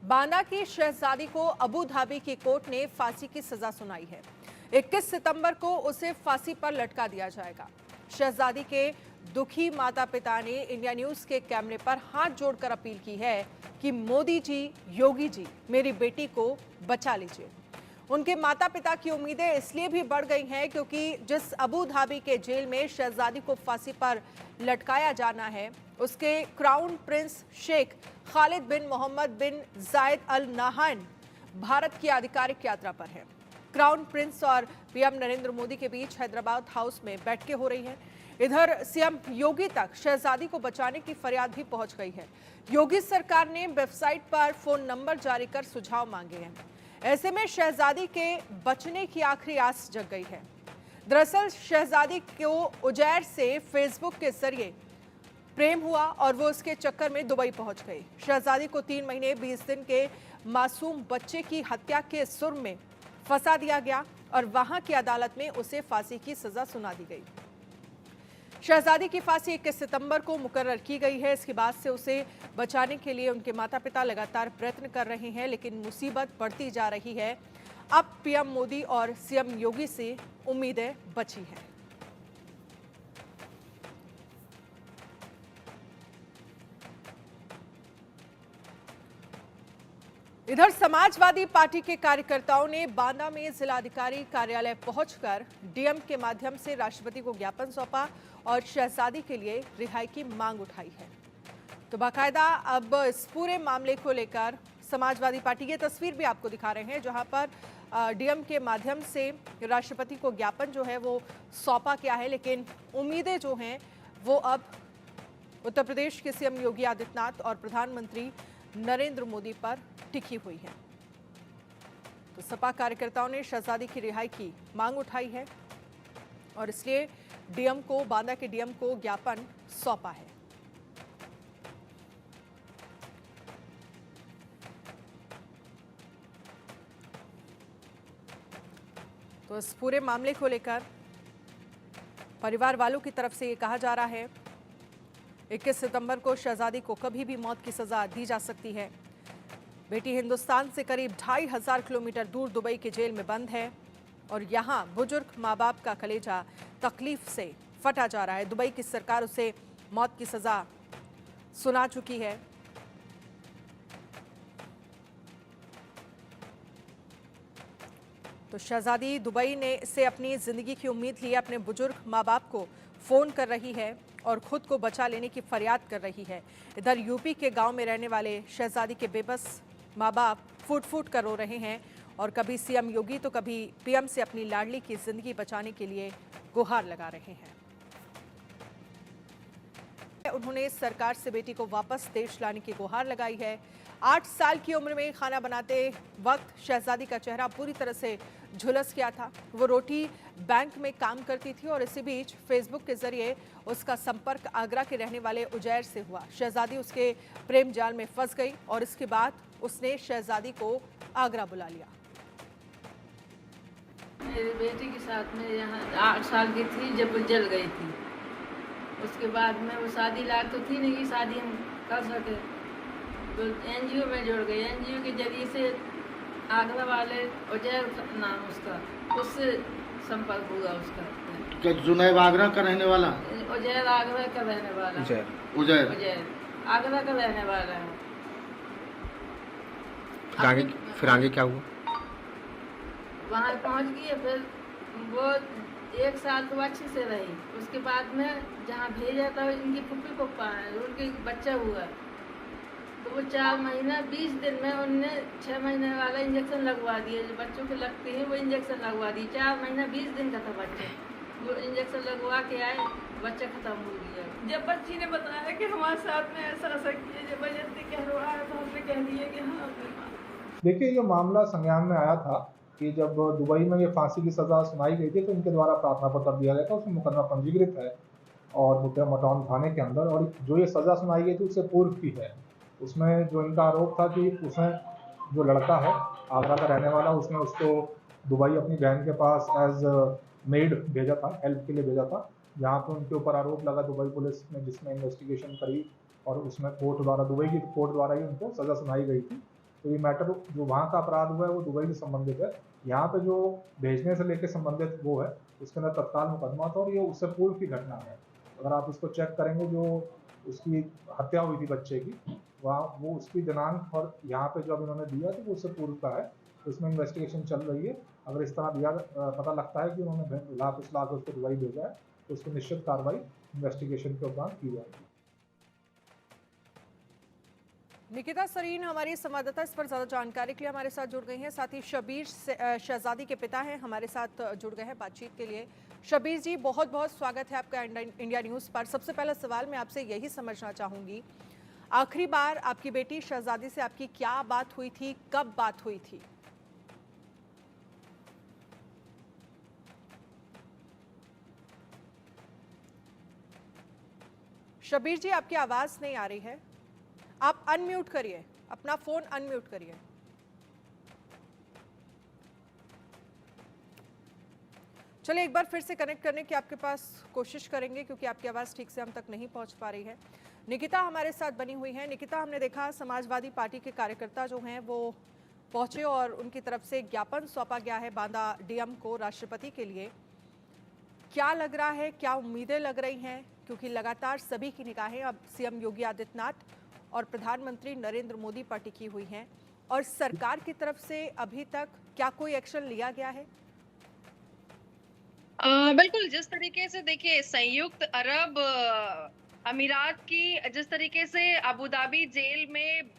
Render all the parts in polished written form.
बांदा की शहजादी को Abu Dhabi की कोर्ट ने फांसी की सजा सुनाई है। 21 सितंबर को उसे फांसी पर लटका दिया जाएगा। शहजादी के दुखी माता पिता ने इंडिया न्यूज के कैमरे पर हाथ जोड़कर अपील की है कि मोदी जी, योगी जी, मेरी बेटी को बचा लीजिए। उनके माता पिता की उम्मीदें इसलिए भी बढ़ गई हैं क्योंकि जिस अबू धाबी के जेल में शहजादी को फांसी पर लटकाया जाना है, उसके क्राउन प्रिंस शेख खालिद बिन मोहम्मद बिन जायद अल नाहयान भारत की आधिकारिक यात्रा पर है। क्राउन प्रिंस और पीएम नरेंद्र मोदी के बीच हैदराबाद हाउस में बैठकें हो रही हैं। इधर सीएम योगी तक शहजादी को बचाने की फरियाद भी पहुंच गई है। योगी सरकार ने वेबसाइट पर फोन नंबर जारी कर सुझाव मांगे हैं। ऐसे में शहजादी के बचने की आखिरी आस जग गई है। दरअसल शहजादी को उजैर से फेसबुक के जरिए प्रेम हुआ और वो उसके चक्कर में दुबई पहुंच गई। शहजादी को 3 महीने 20 दिन के मासूम बच्चे की हत्या के जुर्म में फंसा दिया गया और वहां की अदालत में उसे फांसी की सजा सुना दी गई। शहजादी की फांसी 21 सितंबर को मुकर्रर की गई है। इसके बाद से उसे बचाने के लिए उनके माता पिता लगातार प्रयत्न कर रहे हैं, लेकिन मुसीबत बढ़ती जा रही है। अब पीएम मोदी और सीएम योगी से उम्मीदें बची हैं। इधर समाजवादी पार्टी के कार्यकर्ताओं ने बांदा में जिलाधिकारी कार्यालय पहुंचकर डीएम के माध्यम से राष्ट्रपति को ज्ञापन सौंपा और शहजादी के लिए रिहाई की मांग उठाई है। तो बाकायदा अब इस पूरे मामले को लेकर समाजवादी पार्टी की तस्वीर भी आपको दिखा रहे हैं, जहां पर डीएम के माध्यम से राष्ट्रपति को ज्ञापन जो है वो सौंपा गया है। लेकिन उम्मीदें जो हैं वो अब उत्तर प्रदेश के सीएम योगी आदित्यनाथ और प्रधानमंत्री नरेंद्र मोदी पर टिकी हुई है। तो सपा कार्यकर्ताओं ने शहजादी की रिहाई की मांग उठाई है और इसलिए डीएम को, बांदा के डीएम को ज्ञापन सौंपा है। तो इस पूरे मामले को लेकर परिवार वालों की तरफ से ये कहा जा रहा है 21 सितंबर को शहजादी को कभी भी मौत की सजा दी जा सकती है। बेटी हिंदुस्तान से करीब 2500 किलोमीटर दूर दुबई के जेल में बंद है और यहां बुजुर्ग मां बाप का कलेजा तकलीफ से फटा जा रहा है। दुबई की सरकार उसे मौत की सजा सुना चुकी है। तो शहजादी दुबई ने से अपनी जिंदगी की उम्मीद लिए अपने बुजुर्ग मां बाप को फोन कर रही है और खुद को बचा लेने की फरियाद कर रही है। इधर यूपी के गांव में रहने वाले शहजादी के बेबस माँ बाप फूट फूट कर रो रहे हैं और कभी सीएम योगी तो कभी पीएम से अपनी लाडली की जिंदगी बचाने के लिए गुहार लगा रहे हैं। उन्होंने सरकार से बेटी को वापस देश लाने की गुहार लगाई है। 8 साल की उम्र में खाना बनाते वक्त शहजादी का चेहरा पूरी तरह से झुलस गया था। वो रोटी बैंक में काम करती थी और इसी बीच फेसबुक के जरिए उसका संपर्क आगरा के रहने वाले उजैर से हुआ। शहजादी उसके प्रेम जाल में फंस गई और इसके बाद उसने शहजादी को आगरा बुला लिया। मेरी बेटी के साथ में यहाँ 8 साल की थी जब वो जल गई थी। उसके बाद में वो शादी लायक तो थी नहीं कि शादी हम कर सके, तो एनजीओ में जुड़ गई। एनजीओ के जरिए से आगरा वाले उजैर नाम उसका, उससे संपर्क हुआ उसका। क्या जुनैब आगरा का रहने वाला? उजैर आगरा का रहने वाला। उजैर आगरा का रहने वाला है। फिर आगे क्या हुआ? वहाँ पहुँच गई, फिर वो 1 साल तो अच्छे से रही। उसके बाद में जहाँ भेजा था इनकी फुप्पी पप्पा है, उनके बच्चा हुआ, तो वो 4 महीना 20 दिन में उनने 6 महीने वाला इंजेक्शन लगवा दिया। जो बच्चों के लगते हैं वो इंजेक्शन लगवा दी। 4 महीना 20 दिन का था बच्चा, वो इंजेक्शन लगवा के आए, बच्चा खत्म हो गया। जब बच्ची ने बताया कि हमारे साथ में ऐसा किया, जबरदस्ती कहलवा है, तो हमने कह दिया कि हाँ। देखिए, ये मामला संज्ञान में आया था कि जब दुबई में ये फांसी की सज़ा सुनाई गई थी तो इनके द्वारा प्रार्थना पत्र दिया गया था। उसमें मुकदमा पंजीकृत है और बुटिया मटौन थाने के अंदर, और जो ये सज़ा सुनाई गई थी उससे पूर्व की है। उसमें जो इनका आरोप था कि उसमें जो लड़का है आगरा का रहने वाला, उसने उसको दुबई अपनी बहन के पास एज मेड भेजा था, हेल्प के लिए भेजा था। जहाँ पे उनके ऊपर आरोप लगा दुबई पुलिस ने, जिसमें इन्वेस्टिगेशन करी और उसमें कोर्ट द्वारा, दुबई की कोर्ट द्वारा ही उनको सज़ा सुनाई गई थी। तो ये मैटर जो वहाँ का अपराध हुआ है वो दुबई से संबंधित है। यहाँ पे जो भेजने से लेकर संबंधित वो है, उसके अंदर तत्काल मुकदमा था और ये उससे पूर्व की घटना है। अगर आप इसको चेक करेंगे, जो उसकी हत्या हुई थी बच्चे की, वहाँ वो उसकी दिनांक और यहाँ पे जो अब इन्होंने दिया तो वो उससे पूर्व का है। तो इसमें इन्वेस्टिगेशन चल रही है। अगर इस तरह दिया पता लगता है कि उन्होंने ला के उसको दुबई भेजा है तो उसकी निश्चित कार्रवाई इन्वेस्टिगेशन के उपरांत की जाएगी। निकिता सरीन हमारी संवाददाता इस पर ज्यादा जानकारी के लिए हमारे साथ जुड़ गई हैं। साथ ही शबीर शहजादी के पिता हैं, हमारे साथ जुड़ गए हैं बातचीत के लिए। शबीर जी, बहुत बहुत स्वागत है आपका इंडिया न्यूज़ पर। सबसे पहला सवाल मैं आपसे यही समझना चाहूंगी, आखिरी बार आपकी बेटी शहजादी से आपकी क्या बात हुई थी, कब बात हुई थी? शबीर जी, आपकी आवाज नहीं आ रही है, आप अनम्यूट करिए, अपना फोन अनम्यूट करिए। चलिए एक बार फिर से कनेक्ट करने की आपके पास कोशिश करेंगे, क्योंकि आपकी आवाज़ ठीक से हम तक नहीं पहुंच पा रही है। निकिता हमारे साथ बनी हुई है। निकिता, हमने देखा समाजवादी पार्टी के कार्यकर्ता जो हैं वो पहुंचे और उनकी तरफ से ज्ञापन सौंपा गया है बांदा डीएम को, राष्ट्रपति के लिए। क्या लग रहा है, क्या उम्मीदें लग रही हैं, क्योंकि लगातार सभी की निगाहें अब सीएम योगी आदित्यनाथ और प्रधानमंत्री नरेंद्र मोदी पर टिकी हुई हैं, और सरकार की तरफ से अभी तक क्या कोई एक्शन लिया गया है? बिल्कुल, जिस तरीके से देखिए संयुक्त अरब अमीरात की जिस तरीके से अबू धाबी जेल में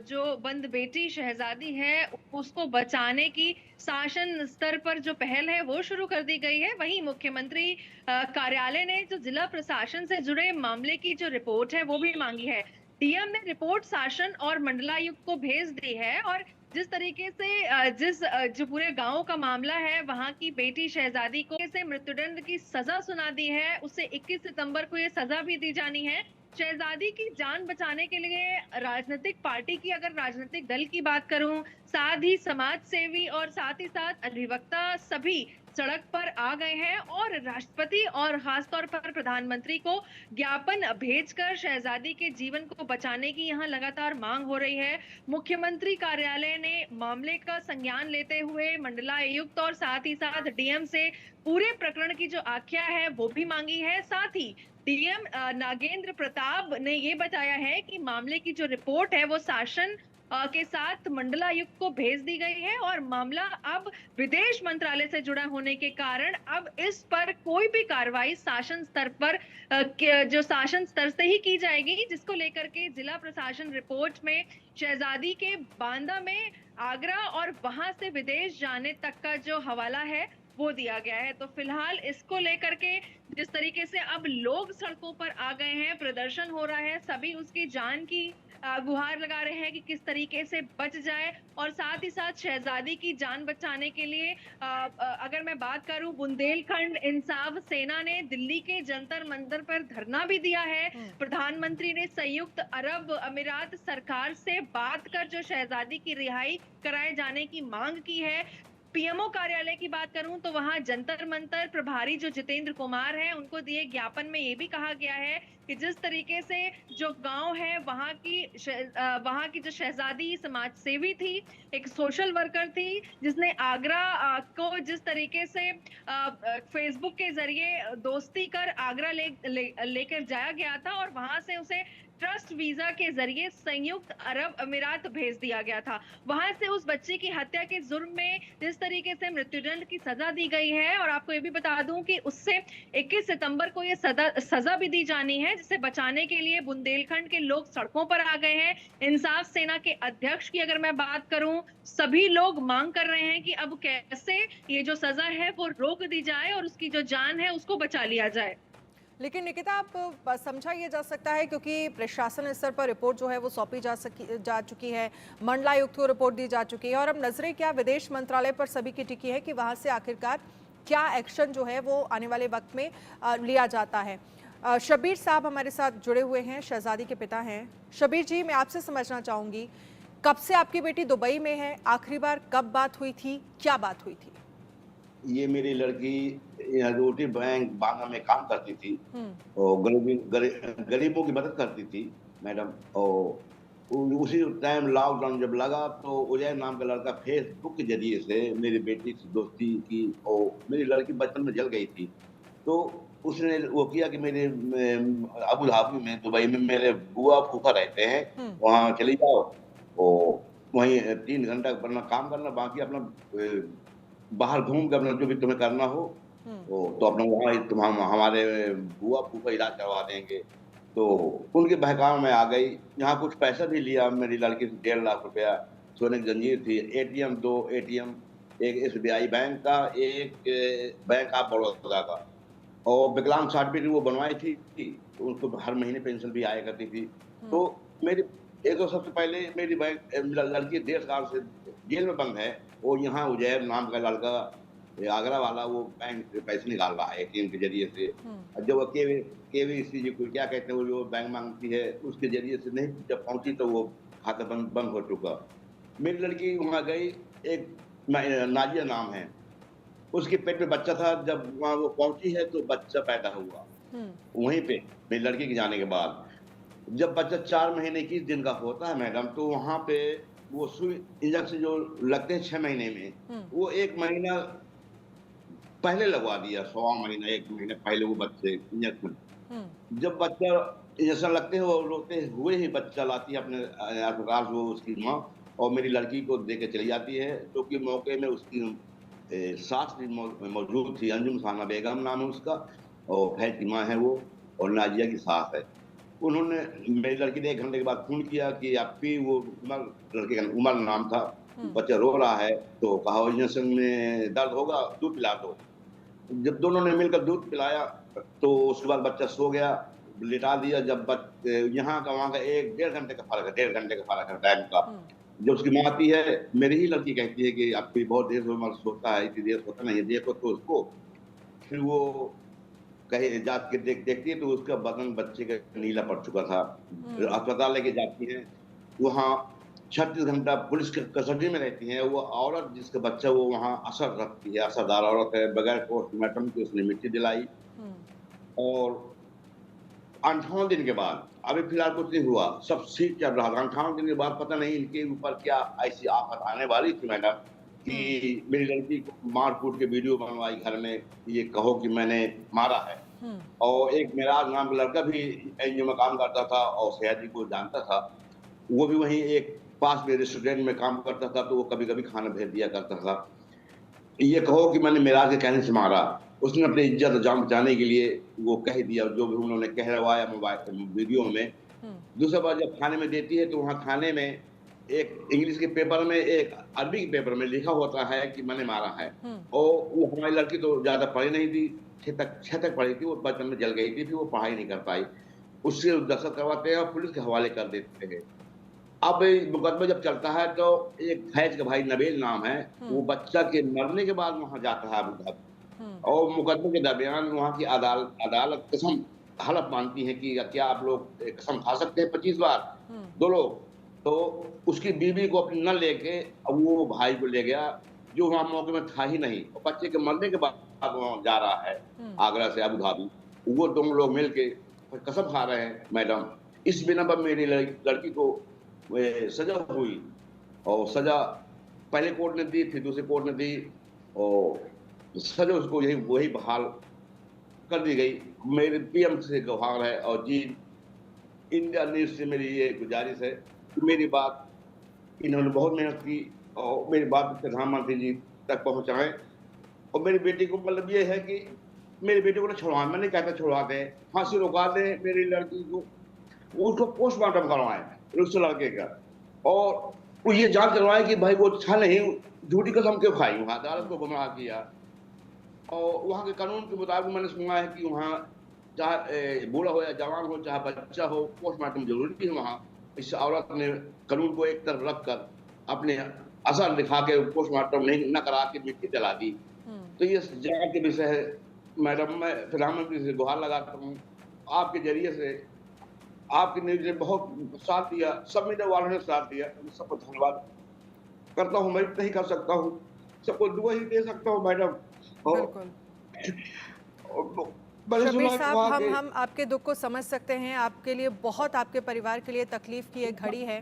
जो बंद बेटी शहजादी है उसको बचाने की शासन स्तर पर जो पहल है वो शुरू कर दी गई है, वहीं मुख्यमंत्री कार्यालय ने जो जिला प्रशासन से जुड़े मामले की जो रिपोर्ट है वो भी मांगी है। डीएम ने रिपोर्ट शासन और मंडलायुक्त को भेज दी है, और जिस तरीके से जो पूरे गांव का मामला है, वहां की बेटी शहजादी को से मृत्युदंड की सजा सुना दी है, उसे 21 सितंबर को ये सजा भी दी जानी है। शहजादी की जान बचाने के लिए राजनीतिक पार्टी की, अगर राजनीतिक दल की बात करूं, साथ ही समाज सेवी और साथ ही साथ अधिवक्ता सभी सड़क पर आ गए हैं और राष्ट्रपति और खासतौर पर प्रधानमंत्री को ज्ञापन भेजकर शहजादी के जीवन को बचाने की यहां लगातार मांग हो रही है। मुख्यमंत्री कार्यालय ने मामले का संज्ञान लेते हुए मंडलायुक्त और साथ ही साथ डीएम से पूरे प्रकरण की जो आख्या है वो भी मांगी है। साथ ही डीएम नागेंद्र प्रताप ने ये बताया है कि मामले की जो रिपोर्ट है वो शासन के साथ मंडलायुक्त को भेज दी गई है, और मामला अब विदेश मंत्रालय से जुड़ा होने के कारण अब इस पर कोई भी कार्रवाई शासन स्तर पर जो शासन स्तर से ही की जाएगी, जिसको लेकर के जिला प्रशासन रिपोर्ट में शहजादी के बांदा में आगरा और वहां से विदेश जाने तक का जो हवाला है वो दिया गया है। तो फिलहाल इसको लेकर के जिस तरीके से अब लोग सड़कों पर आ गए हैं, प्रदर्शन हो रहा है, सभी उसकी जान की गुहार लगा रहे हैं कि किस तरीके से बच जाए, और साथ ही साथ शहजादी की जान बचाने के लिए अगर मैं बात करूं, बुंदेलखंड इंसाफ सेना ने दिल्ली के जंतर मंतर पर धरना भी दिया है। प्रधानमंत्री ने संयुक्त अरब अमीरात सरकार से बात कर जो शहजादी की रिहाई कराए जाने की मांग की है। पीएमओ कार्यालय की बात करूं तो वहां जंतर मंतर प्रभारी जो जितेंद्र कुमार हैं, उनको दिए ज्ञापन में ये भी कहा गया है कि जिस तरीके से जो गांव है वहां की जो शहजादी समाज सेवी थी, एक सोशल वर्कर थी, जिसने आगरा को जिस तरीके से फेसबुक के जरिए दोस्ती कर आगरा लेकर जाया गया था, और वहां से उसे ट्रस्ट वीजा के जरिए संयुक्त अरब अमीरात भेज दिया गया था। वहां से उस बच्चे की हत्या के जुर्म में जिस तरीके से मृत्युदंड की सजा दी गई है, और आपको ये भी बता दूं कि उससे 21 सितंबर को ये सजा भी दी जानी है, जिसे बचाने के लिए बुंदेलखंड के लोग सड़कों पर आ गए हैं। इंसाफ सेना के अध्यक्ष की अगर मैं बात करूं, सभी लोग मांग कर रहे हैं कि अब कैसे ये जो सजा है वो रोक दी जाए और उसकी जो जान है उसको बचा लिया जाए। लेकिन निकिता, आप समझा ये जा सकता है, क्योंकि प्रशासन स्तर पर रिपोर्ट जो है वो सौंपी जा चुकी है, मंडलायुक्त को रिपोर्ट दी जा चुकी है, और अब नजरें क्या विदेश मंत्रालय पर सभी की टिकी है कि वहां से आखिरकार क्या एक्शन जो है वो आने वाले वक्त में लिया जाता है। शबीर साहब हमारे साथ जुड़े हुए हैं, शहजादी के पिता हैं। शबीर जी, मैं आपसे समझना चाहूंगी, कब से आपकी बेटी दुबई में है, आखिरी बार कब बात हुई थी, क्या बात हुई थी? ये मेरी लड़की रोटी बैंक बांगा में काम करती थी और गरीबों की मदद करती थी मैडम, और उसी टाइम लॉकडाउन जब लगा तो उदय नाम का लड़का फेसबुक के जरिए से मेरी बेटी से दोस्ती की और मेरी लड़की बचपन में जल गई थी। तो उसने वो किया कि मेरे अबू धाबी में दुबई में मेरे बुआ फूफा रहते हैं, वहाँ चली जाओ और वहीं 3 घंटा अपना काम करना, बाकी अपना बाहर घूम के अपना जो भी तुम्हें करना हो तो अपना वहाँ तुम हमारे बुआ फूफा इलाज करवा देंगे। तो उनके बहकावे में आ गई। यहाँ कुछ पैसा भी लिया मेरी लड़की से 1.5 लाख रुपया, सोने की जंजीर थी, एटीएम 2 एटीएम, एक एसबीआई बैंक का, एक बैंक ऑफ बड़ौदा का, और विकलांग सर्टिफिकेट वो बनवाई थी, तो उनको हर महीने पेंशन भी आया करती थी। तो मेरी एक तो सबसे पहले मेरी लड़की 1.5 साल से जेल में बंद है, वो यहाँ उजैर नाम का लड़का आगरा वाला वो बैंक से पैसे निकाल रहा है एटीएम के जरिए से। जब वो केवीसी जो क्या कहते हैं वो जो बैंक मांगती है उसके जरिए से नहीं जब पहुंची तो वो खाता बंद हो चुका। मेरी लड़की वहाँ गई, एक नाजिया नाम है, उसके पेट में बच्चा था, जब वहाँ वो पहुंची है तो बच्चा पैदा हुआ वहीं पे मेरी लड़की के जाने के बाद। जब बच्चा 4 महीने 21 दिन का होता है मैडम, तो वहाँ पे वो सुई इंजेक्शन जो लगते हैं 6 महीने में, वो 1 महीना पहले लगवा दिया, 1.25 महीना 1 महीने पहले वो बच्चे इंजेक्शन। जब बच्चा इंजेक्शन लगते हैं वो रोते हुए ही बच्चा लाती है अपने अस्पताल से वो उसकी माँ, और मेरी लड़की को दे के चली जाती है, जो कि मौके में उसकी सास भी मौजूद थी, अंजुम खाना बेगम नाम है उसका, और फैज की माँ है वो, और नाजिया की सास है। उन्होंने मेरी लड़की ने 1 घंटे के बाद फोन किया कि आपकी वो लड़के का उमर नाम था, बच्चा रो रहा है, तो कहा इंजेक्शन में दर्द होगा, दूध पिला दो। जब दोनों ने मिलकर दूध पिलाया तो उसके बाद बच्चा सो गया, लिटा दिया। जब यहाँ का वहाँ का 1-1.5 घंटे का फर्क है, 1.5 घंटे का फर्क है टाइम का। जब उसकी माँ आती है, मेरी ही लड़की कहती है कि आपकी बहुत देर से उम्र सोता है, इतनी देर सोता नहीं है, देखो तो उसको। फिर वो कहीं जात के देखती है तो उसका बदन बच्चे का नीला पड़ चुका था। अस्पताल लेके जाती है, वहाँ 36 घंटा पुलिस के कस्टडी में रहती है। वो औरत जिसका बच्चा वो वहाँ असर रखती है, असरदार औरत है, बगैर पोस्टमार्टम के उसने मिट्टी दिलाई। और 58 दिन के बाद, अभी फिलहाल कुछ नहीं हुआ, सब ठीक चल रहा था। 58 दिन के बाद पता नहीं इनके ऊपर क्या ऐसी आफत आने वाली थी मैडम कि मेरी लड़की को मार कूट के वीडियो बनवाई घर में, ये कहो कि मैंने मारा है। और एक मेराज नाम का लड़का भी एनजीओ में काम करता था और सयाजी को जानता था, वो भी वहीं एक पास में रेस्टोरेंट में काम करता था, तो वो कभी कभी खाना भेज दिया करता था। ये कहो कि मैंने मेराज के कहने से मारा, उसने अपनी इज्जत जान बचाने के लिए वो कह दिया जो भी उन्होंने कहवाया मोबाइल वीडियो में। दूसरा बार जब खाने में देती है तो वहाँ खाने में एक इंग्लिश के पेपर में, एक अरबी के पेपर में लिखा होता है कि मैंने मारा है। और वो हमारी लड़की तो ज्यादा पढ़ी नहीं थी, 6 तक पढ़ी थी, वो बचपन में जल गई थी, फिर वो पढ़ाई नहीं कर पाई। उससे दस्तखत करवाते हैं और पुलिस के हवाले कर देते हैं। अब मुकदमा जब चलता है तो एक फैज का भाई नबील नाम है, वो बच्चा के मरने के बाद वहां जाता है अबू धाबी, और मुकदमे के दरमियान वहाँ की अदालत कसम हलफ मानती है कि क्या आप लोग कसम खा सकते हैं 25 बार 2 लोग। तो उसकी बीवी को अपनी न लेके अब वो भाई को ले गया जो वहाँ मौके में था ही नहीं, और बच्चे के मरने के बाद वहाँ जा रहा है आगरा से अबू धाबी। वो दोनों लोग मिलके कसम खा रहे हैं मैडम। इस बिना पर मेरी लड़की को सजा हुई, और सजा पहले कोर्ट ने दी, फिर दूसरे कोर्ट ने दी, और सजा उसको यही वही बहाल कर दी गई। मेरे पीएम से गुहार है और जी इंडिया न्यूज से मेरी ये गुजारिश है कि मेरी बात, इन्होंने बहुत मेहनत की और मेरी बात प्रधानमंत्री जी तक पहुंचाएं। और मेरी बेटी को मतलब ये है कि मेरी बेटी को ना छुड़वाएं, मैं नहीं कहता छुड़वा दें, फांसी रुका दें मेरी लड़की को, उसको पोस्टमार्टम करवाएं उस लड़के का, और वो ये जांच करवाएं कि भाई वो था नहीं, झूठी कसम क्यों खाई, वहाँ अदालत को गुमराह किया। और वहाँ के कानून के मुताबिक मैंने सुना है कि वहाँ चाहे बूढ़ा हो या जवान हो, चाहे बच्चा हो, पोस्टमार्टम जरूरी है वहाँ। इस औरत ने कानून को एक तरफ रख कर अपने असर दिखा के पोस्टमार्टम नहीं न करा के मिट्टी जला दी। तो ये जांच के विषय है मैडम। मैं प्रधानमंत्री से गुहार लगाता हूँ, आपके जरिए से, आपकी न्यूज ने बहुत साथ दिया, सब मीडिया वालों ने साथ दिया, सबको धन्यवाद करता हूँ। मैं नहीं कर सकता हूँ, सबको दुआ ही दे सकता हूँ मैडम। और बड़े शब्बीर सुना साहब, वहाँ के हम आपके दुख को समझ सकते हैं। आपके लिए बहुत, आपके परिवार के लिए तकलीफ की एक घड़ी है